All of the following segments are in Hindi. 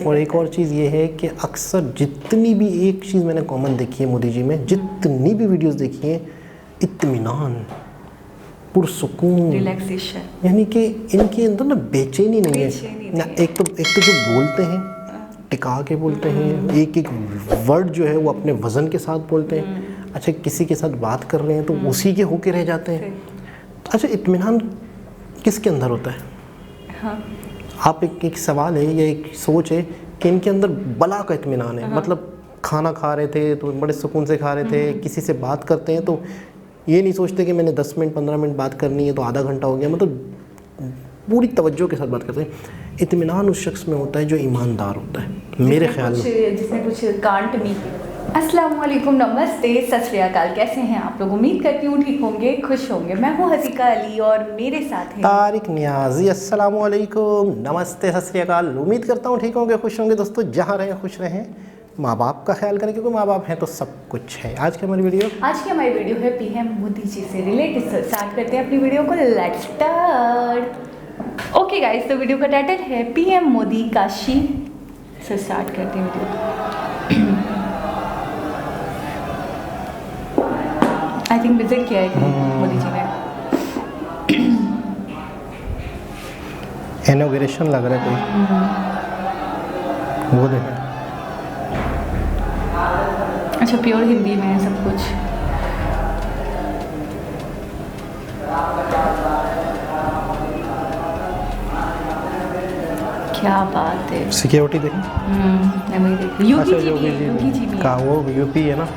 और एक और चीज़ ये है कि अक्सर जितनी भी एक चीज़ मैंने कॉमन देखी है मोदी जी में, जितनी भी वीडियोस देखी हैं, इत्मीनान, पुरसुकून, रिलैक्सेशन, यानी कि इनके अंदर ना बेचैनी नहीं है ना। एक तो जो बोलते हैं टिका के बोलते हैं, एक एक वर्ड जो है वो अपने वज़न के साथ बोलते हैं। अच्छा, किसी के साथ बात कर रहे हैं तो उसी के होके रह जाते हैं। अच्छा, इत्मीनान किसके अंदर होता है? हाँ। आप एक सवाल है या एक सोच है कि इनके अंदर बला का इत्मीनान है। मतलब खाना खा रहे थे तो बड़े सुकून से खा रहे थे, किसी से बात करते हैं तो ये नहीं सोचते कि मैंने 10 मिनट 15 मिनट बात करनी है तो आधा घंटा हो गया, मतलब पूरी तवज्जो के साथ बात करते हैं। इत्मीनान उस शख्स में होता है जो ईमानदार होता है मेरे ख्याल में, जिसने कुछ कांट नहीं किया। अस्सलाम वालेकुम, नमस्ते, सत श्री अकाल। कैसे हैं आप लोग? उम्मीद करती हूँ ठीक होंगे, खुश होंगे। मैं हूँ हसीका अली और मेरे साथ हैं तारिक नियाजी। अस्सलाम वालेकुम, नमस्ते, सत श्री अकाल। उम्मीद करता हूँ ठीक होंगे, खुश होंगे। दोस्तों, जहाँ रहें खुश रहें, माँ बाप का ख्याल करें, क्योंकि माँ बाप हैं तो सब कुछ है। आज की हमारी वीडियो है पीएम मोदी जी से रिलेटेड। स्टार्ट करते हैं अपनी वीडियो को, लेट्स स्टार्ट। ओके गाइस, तो वीडियो का टाइटल है पीएम मोदी काशी से। स्टार्ट करते हैं वीडियो। आई थिंक विजिट किया है मोदी जी ने। इनॉग्रेशन लग रहा है कोई, वो देखो। अच्छा, प्योर हिंदी में है सब कुछ। क्या बात है। सिक्योरिटी देखी? मैं वही देखी। योगी जी भी का वो यूपी है ना।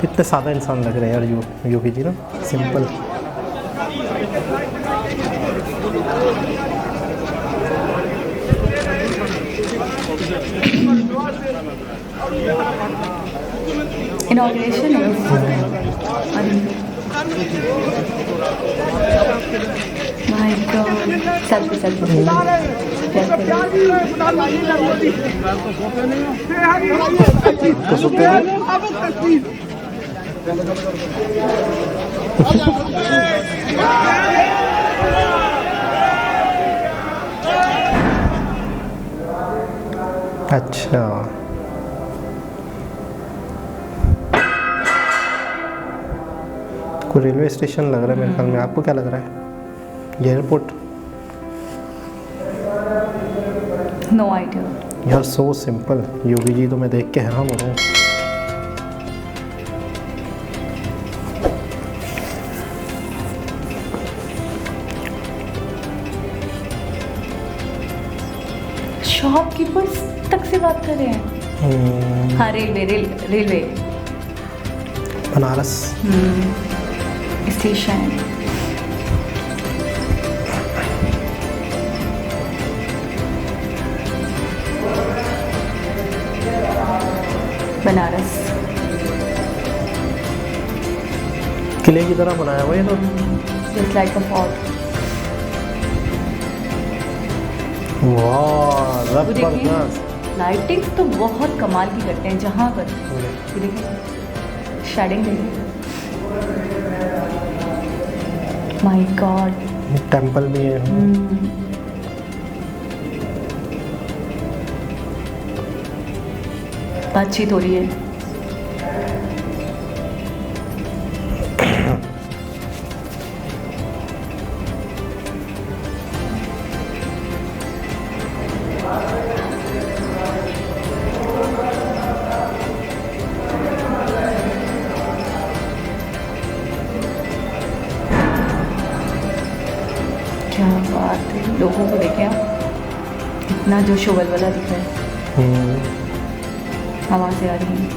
कितने सादा इंसान लग रहे हैं यार योगी जी ना, सिंपल। इनॉग्रेशन है। माय गॉड, सेल्फी तो सोते हैं। अच्छा, कोई रेलवे स्टेशन लग रहा है मेरे ख्याल में। आपको क्या लग रहा है? ये एयरपोर्ट? नो आइडिया यार, सो सिंपल। योगी जी तो मैं देख के हैरान हो रहा हूँ। शॉपकीपर्स तक से बात कर रहे हैं। हाँ, रेलवे बनारस स्टेशन। बनारस किले की तरह बनाया हुआ है तो, जस्ट लाइक अ फोर्ट। वाह, जबरदस्त। लाइटिंग्स तो बहुत कमाल की करते हैं जहाँ पर। देखिए, शेडिंग देखिए। माय गॉड, टेंपल भी है। बातचीत हो रही है। क्या बात है, लोगों को देखें आप, इतना जो शोवल वाला दिख रहा है। आवाज़ें आ रही हैं।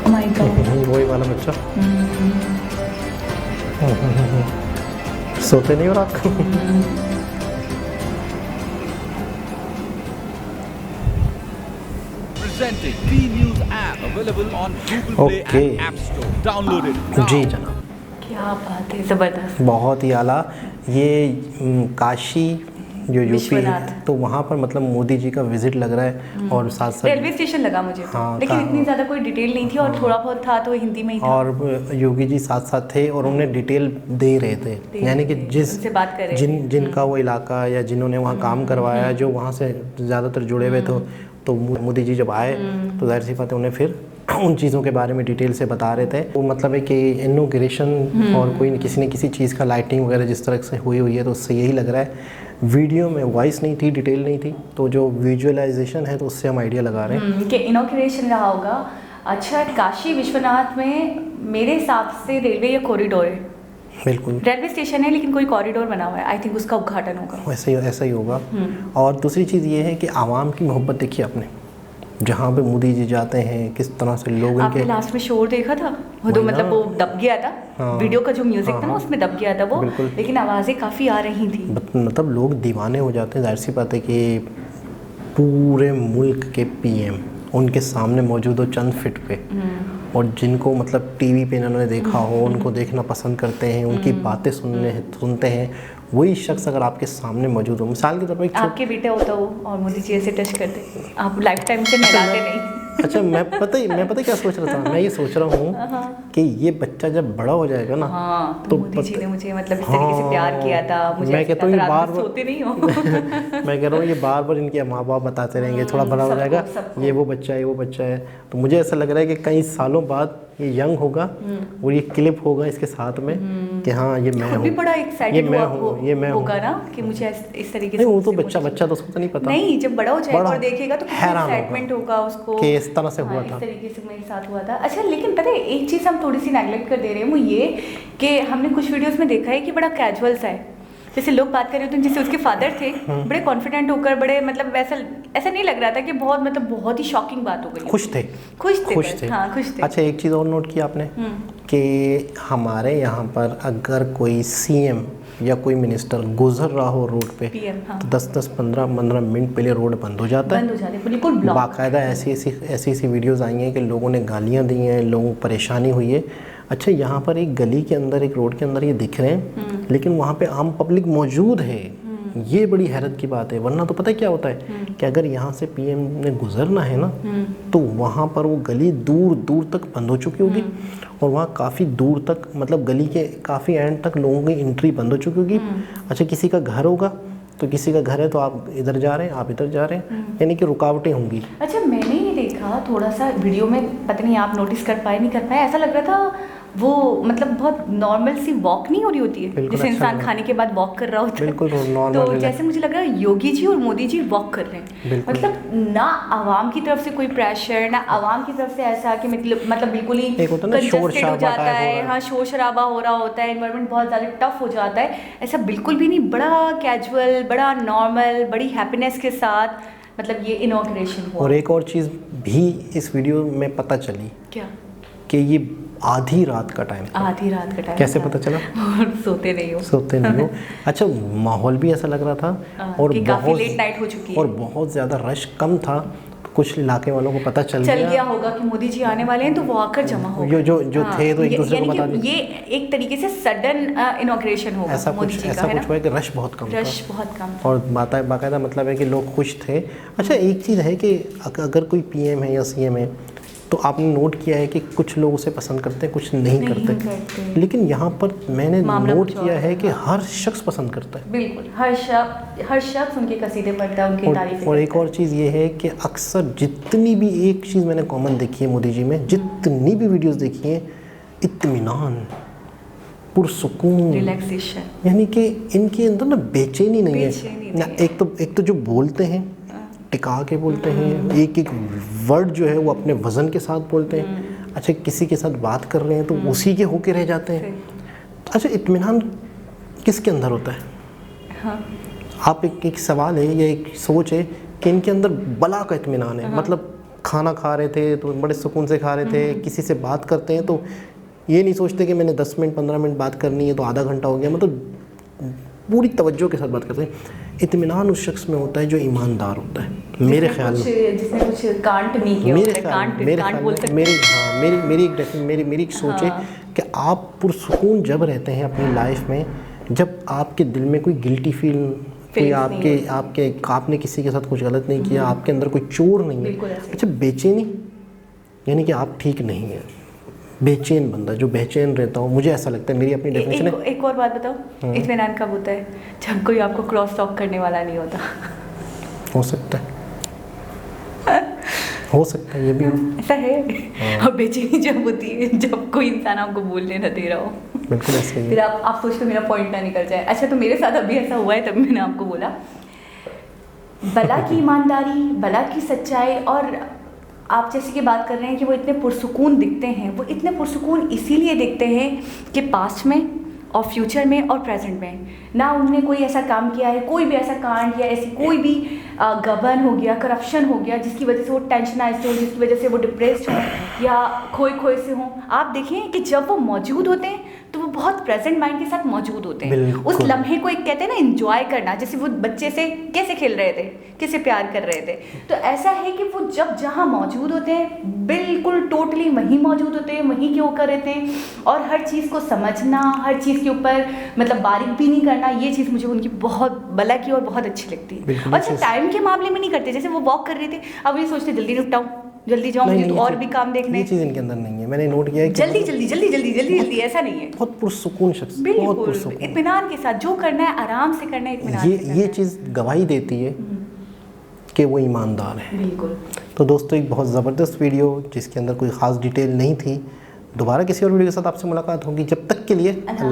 ओह माय गॉड, वही वाला बच्चा। सोते नहीं हो रात को? Presenting B-News app available on Google Play and App Store. Download it now. जी जनाब, क्या बात है, ज़बरदस्त। बहुत ही आला। ये काशी जो यूपी विश्वनाथ। तो वहाँ पर मतलब मोदी जी का विजिट लग रहा है और साथ साथ रेलवे स्टेशन लगा मुझे तो। हाँ, लेकिन इतनी ज़्यादा कोई डिटेल नहीं थी और थोड़ा बहुत था तो हिंदी में ही था। और योगी जी साथ साथ थे और उन्हें डिटेल दे रहे थे, यानी कि उनसे बात कर रहे थे। जिनका वो इलाका या जिन्होंने वहाँ काम करवाया, जो वहाँ से ज़्यादातर जुड़े हुए थे, तो मोदी जी जब आए तो जाहिर सी बात है उन्हें फिर उन चीज़ों के बारे में डिटेल से बता रहे थे। वो मतलब है कि इनोग्रेशन और कोई किसी न किसी चीज़ का लाइटिंग वगैरह जिस तरह से हुई है तो उससे यही लग रहा है। वीडियो में वॉइस नहीं थी, डिटेल नहीं थी, तो जो विजुअलाइजेशन है तो उससे हम आइडिया लगा रहे हैं कि इनोग्रेशन रहा होगा। अच्छा, काशी विश्वनाथ में मेरे हिसाब से रेलवे या कॉरिडोर है, बिल्कुल रेलवे स्टेशन है लेकिन कोई कॉरिडोर बना हुआ है, आई थिंक उसका उद्घाटन होगा। ऐसा ही होगा। और दूसरी चीज़ ये है कि आवाम की मोहब्बत देखिए आपने, जहाँ पे मोदी जी जाते हैं किस तरह से लोग आपने इनके लास्ट में शोर देखा था वो तो मतलब वो दब गया था। हाँ। वीडियो का जो म्यूजिक था ना हाँ। उसमें दब गया था वो, बिल्कुल। लेकिन आवाज़ें काफ़ी आ रही थी। मतलब लोग दीवाने हो जाते हैं। जाहिर सी बात है कि पूरे मुल्क के पीएम उनके सामने मौजूद हो चंद फिट पे, और जिनको मतलब टीवी पे इन्होंने देखा हो, उनको देखना पसंद करते हैं, उनकी बातें सुनते हैं, वही शख्स अगर आपके सामने मौजूद हो, मिसाल के तौर पर आपके बेटे होता हो और मोदी जी ऐसे टच करते, आप लाइफ टाइम से नहलाते नहीं। अच्छा, मैं पता क्या सोच रहा था, मैं ये सोच रहा हूँ कि ये बच्चा जब बड़ा हो जाएगा ना, हाँ, तो मोदी जी ने मुझे मतलब इस तरीके से प्यार किया था, मुझे मैं कहता हूँ ये बार सोते नहीं हो। मैं कह रहा हूँ ये बार बार इनके माँ बाप बताते रहेंगे, थोड़ा बड़ा हो जाएगा, ये वो बच्चा है, ये वो बच्चा है। तो मुझे ऐसा लग रहा है कि कई सालों बाद ये यंग होगा और ये क्लिप होगा इसके साथ में कि हाँ ये मैं हूँ, भी बड़ा एक्साइटेड ये मैं होगा ना कि मुझे इस तरीके से। नहीं, वो तो बच्चा तो उसको तो नहीं पता। नहीं, जब बड़ा हो जाएगा और देखेगा तो हैरान एक्साइटमेंट होगा उसको कि इस तरह से हुआ था, इस तरीके से मेरे साथ हुआ था। अच्छा, लेकिन पता है एक चीज़ हम थोड़ी सी नेगलेक्ट कर दे रहे हैं, वो ये कि हमने कुछ वीडियोस में देखा है कि बड़ा कैजुअल सा है, जैसे लोग बात कर रहे थे, जैसे उसके फादर थे बड़े कॉन्फिडेंट होकर, बड़े मतलब ऐसा नहीं लग रहा था कि बहुत ही शॉकिंग बात हो गई। खुश थे। हाँ, खुश थे। अच्छा, एक चीज़ और नोट की आपने कि हमारे यहाँ पर अगर कोई सीएम या कोई मिनिस्टर गुजर रहा हो रोड पे, हाँ। तो 10-10, 15-15 मिनट पहले रोड बंद हो जाता है, बिल्कुल ब्लॉक। बाकायदा ऐसी वीडियोस आई हैं कि लोगों ने गालियाँ दी हैं, लोगों को परेशानी हुई है। अच्छा, यहाँ पर एक गली के अंदर, एक रोड के अंदर ये दिख रहे हैं, लेकिन वहाँ पे आम पब्लिक मौजूद है, ये बड़ी हैरत की बात है। वरना तो पता है क्या होता है कि अगर यहाँ से पीएम ने गुजरना है ना, तो वहाँ पर वो गली दूर दूर तक बंद हो चुकी होगी और वहाँ काफ़ी दूर तक, मतलब गली के काफ़ी एंड तक लोगों की एंट्री बंद हो चुकी होगी। अच्छा, किसी का घर होगा तो किसी का घर है तो आप इधर जा रहे हैं, आप इधर जा रहे हैं, यानी कि रुकावटें होंगी। अच्छा, मैंने ये देखा थोड़ा सा वीडियो में, पता नहीं आप नोटिस कर पाए नहीं कर पाए, ऐसा लग रहा था वो मतलब बहुत नॉर्मल सी वॉक नहीं हो रही होती है, जैसे इंसान खाने के बाद वॉक कर रहा होता है, बिल्कुल नॉर्मल। तो जैसे मुझे लग रहा है योगी जी और मोदी जी वॉक कर रहे हैं, मतलब ना आवाम की तरफ से कोई प्रेशर, ना आवाम की तरफ से ऐसा कि मतलब बिल्कुल ही कंजस्टेड हो जाता है, हाँ शोर शराबा हो रहा होता है, एनवायरनमेंट बहुत ज़्यादा टफ हो जाता है, ऐसा बिल्कुल भी नहीं, बड़ा कैजुअल, बड़ा नॉर्मल, बड़ी हैप्पीनेस के साथ मतलब ये इनॉग्रेशन हुआ। और एक और चीज़ भी इस वीडियो में पता चली, क्या? कि ये आधी रात का टाइम कैसे पता चला? और सोते नहीं हो। अच्छा, माहौल भी ऐसा लग रहा था और बहुत लेट नाइट हो चुकी है और बहुत ज़्यादा रश कम था, कुछ इलाके वालों को पता चल गया होगा कि मोदी जी आने वाले हैं, तो वो आकर जमा हो गए जो थे, तो एक दूसरे को बता दिया। ये एक तरीके से सडन इनॉग्रेशन होगा, ऐसा कुछ हुआ कि रश बहुत कम था और बाकायदा मतलब है कि लोग खुश थे। अच्छा, एक चीज़ है कि अगर कोई पीएम है या सीएम है तो आपने नोट किया है कि कुछ लोग उसे पसंद करते हैं, कुछ नहीं करते। लेकिन यहाँ पर मैंने नोट किया है कि हर शख्स पसंद करता है, बिल्कुल हर शख्स उनके कसीदे पढ़ता है, उनकी तारीफ करता है। और एक और चीज़ ये है कि अक्सर जितनी भी, एक चीज़ मैंने कॉमन देखी है मोदी जी में, जितनी भी वीडियोस देखी हैं, इत्मीनान, पुरसुकून, रिलैक्सेशन, यानी कि इनके अंदर ना बेचैनी नहीं है। एक तो जो बोलते हैं टिका के बोलते हैं, एक एक वर्ड जो है वो अपने वज़न के साथ बोलते हैं। अच्छा, किसी के साथ बात कर रहे हैं तो उसी के होके रह जाते हैं। अच्छा, इत्मीनान किसके अंदर होता है? हाँ। आप एक सवाल है या एक सोच है कि इनके अंदर बला का इत्मीनान है। मतलब खाना खा रहे थे तो बड़े सुकून से खा रहे थे, किसी से बात करते हैं तो ये नहीं सोचते कि मैंने 10 मिनट 15 मिनट बात करनी है तो आधा घंटा हो गया, मतलब पूरी तवज्जो के साथ बात करते हैं। इत्मीनान उस शख्स में होता है जो ईमानदार होता है, मेरे ख्याल में, जिसने कुछ कांट नहीं किया, मेरी एक सोच है कि आप पुरसुकून जब रहते हैं अपनी लाइफ में, जब आपके दिल में कोई गिल्टी कोई Feelings नहीं आपने किसी के साथ कुछ गलत नहीं किया, आपके अंदर कोई चोर नहीं बिल्कुल है। ऐसे। अच्छा, बेचैनी यानी कि आप ठीक नहीं है। बेचैन बंदा जो बेचैन रहता हो, मुझे ऐसा लगता है, मेरी अपनी डेफिनेशन है। एक और बात बताओ, इत्मीनान कब होता है? जब कोई आपको क्रॉस टॉक करने वाला नहीं होता। हो सकता है, हो सकता है ये भी हो। ऐसा है। और बेचैनी जब होती है जब कोई इंसान आपको बोलने न दे रहा हो। बिल्कुल ऐसा ही फिर है। आप सोचते हो मेरा पॉइंट ना निकल जाए। अच्छा, तो मेरे साथ अभी ऐसा हुआ है, तभी मैंने आपको बोला। बला की ईमानदारी, बला की सच्चाई, और आप जैसे कि बात कर रहे हैं कि वो इतने पुरसुकून दिखते हैं, वो इतने पुरसुकून इसीलिए दिखते हैं कि पास्ट में और फ्यूचर में और प्रेजेंट में ना उन्होंने कोई ऐसा काम किया है, कोई भी ऐसा कांड या ऐसी कोई भी गबन हो गया, करप्शन हो गया जिसकी वजह से वो टेंशनाइज हो, जिसकी वजह से वो डिप्रेस्ड हो या खोए से हों। आप देखें कि जब वो मौजूद होते हैं तो वो बहुत प्रेजेंट माइंड के साथ मौजूद होते हैं। उस लम्हे को एक कहते हैं ना एंजॉय करना, जैसे वो बच्चे से कैसे खेल रहे थे, कैसे प्यार कर रहे थे। तो ऐसा है कि वो जब जहाँ मौजूद होते हैं बिल्कुल टोटली वहीं मौजूद होते हैं, वहीं के होकर रहते हैं, और हर चीज़ को समझना, हर चीज़ के ऊपर मतलब बारीक भी नहीं करना, ये चीज़ मुझे उनकी बहुत बला की और बहुत अच्छी लगती है। अच्छा, टाइम के मामले में नहीं करते, जैसे वो वॉक कर रहे थे, अब ये सोचते जल्दी निपटाऊं, जल्दी जाऊं, मुझे तो और भी काम देखने। ये चीज़ इनके अंदर नहीं है, मैंने नोट किया है कि जल्दी जल्दी जल्दी जल्दी जल्दी जल्दी ऐसा नहीं है। बहुत पुरसुकून शख्स, बहुत बिल्कुल पुरसुकून। इत्मीनान के साथ जो करना है आराम से करना है, इत्मीनान से करना ये है। चीज़ गवाही देती है कि वो ईमानदार है। बिल्कुल। तो दोस्तों, एक बहुत ज़बरदस्त वीडियो जिसके अंदर कोई ख़ास डिटेल नहीं थी। दोबारा किसी और वीडियो के साथ आपसे मुलाकात होगी, जब तक के लिए अल्लाह।